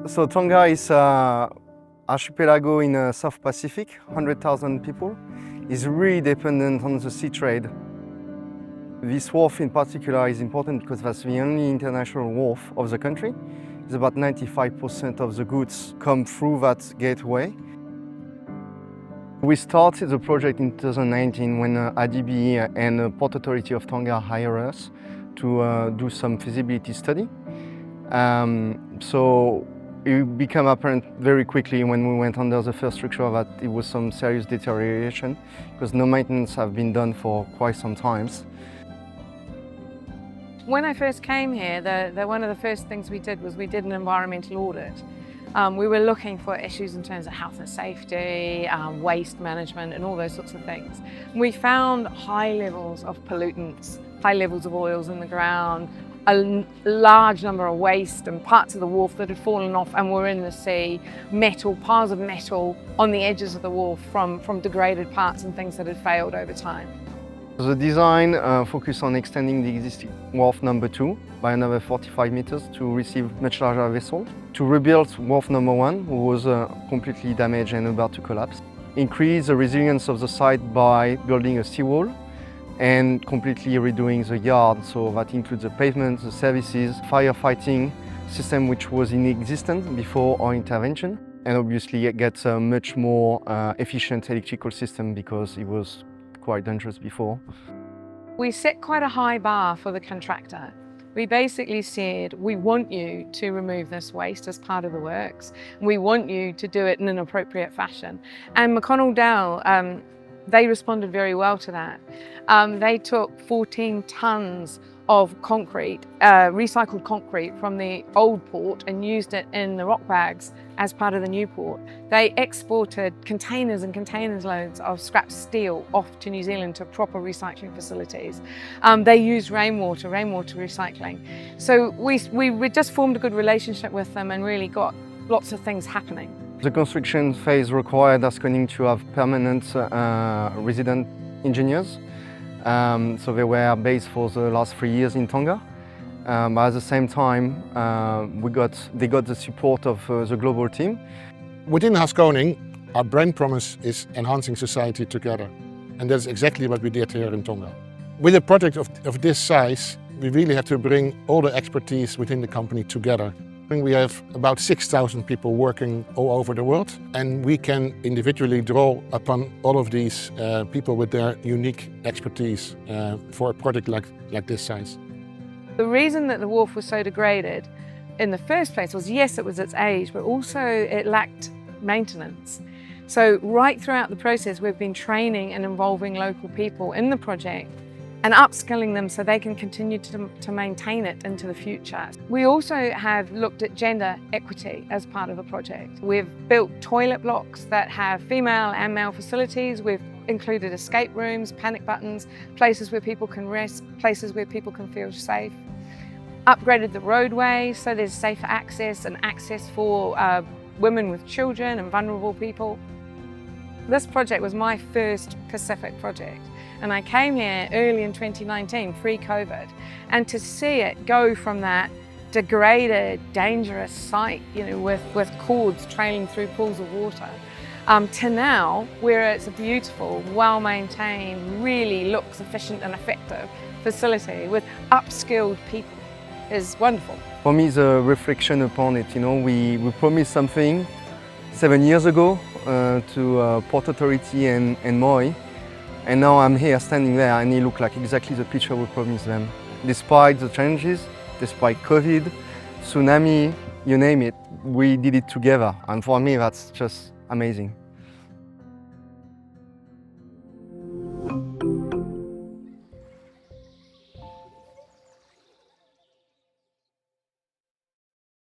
So Tonga is an archipelago in the South Pacific, 100,000 people. It's really dependent on the sea trade. This wharf in particular is important because that's the only international wharf of the country. It's about 95% of the goods come through that gateway. We started the project in 2019 when ADB and Port Authority of Tonga hired us to do some feasibility study. So it became apparent very quickly when we went under the first structure that it was some serious deterioration because no maintenance have been done for quite some times. When I first came here, one of the first things we did was we did an environmental audit. We were looking for issues in terms of health and safety, waste management and all those sorts of things. We found high levels of pollutants, high levels of oils in the ground, a large number of waste and parts of the wharf that had fallen off and were in the sea, piles of metal on the edges of the wharf from degraded parts and things that had failed over time. The design focused on extending the existing wharf number 2 by another 45 meters to receive much larger vessels, to rebuild wharf number 1, who was completely damaged and about to collapse, increase the resilience of the site by building a seawall and completely redoing the yard, so that includes the pavement, the services, firefighting system which was inexistent before our intervention, and obviously it gets a much more efficient electrical system because it was quite dangerous before. We set quite a high bar for the contractor. We basically said, we want you to remove this waste as part of the works. We want you to do it in an appropriate fashion. And McConnell Dell, they responded very well to that. They took 14 tons of concrete, recycled concrete from the old port and used it in the rock bags as part of the new port. They exported containers and containers loads of scrap steel off to New Zealand to proper recycling facilities. They used rainwater recycling. So we just formed a good relationship with them and really got lots of things happening. The construction phase required Haskoning to have permanent resident engineers. So they were based for the last 3 years in Tonga. But at the same time, they got the support of the global team. Within Haskoning, our brand promise is enhancing society together. And that's exactly what we did here in Tonga. With a project of this size, we really have to bring all the expertise within the company together. We have about 6,000 people working all over the world, and we can individually draw upon all of these people with their unique expertise for a project like this size. The reason that the wharf was so degraded in the first place was, yes, it was its age, but also it lacked maintenance. So right throughout the process, we've been training and involving local people in the project and upskilling them so they can continue to maintain it into the future. We also have looked at gender equity as part of the project. We've built toilet blocks that have female and male facilities. We've included escape rooms, panic buttons, places where people can rest, places where people can feel safe. Upgraded the roadway so there's safer access and access for women with children and vulnerable people. This project was my first Pacific project. And I came here early in 2019, pre-COVID, and to see it go from that degraded, dangerous site, with cords trailing through pools of water, to now where it's a beautiful, well-maintained, really looks efficient and effective facility with upskilled people is wonderful. For me, the reflection upon it, we promised something 7 years ago to Port Authority and Moi. And now I'm here standing there and it looks like exactly the picture we promised them. Despite the challenges, despite COVID, tsunami, you name it, we did it together. And for me, that's just amazing.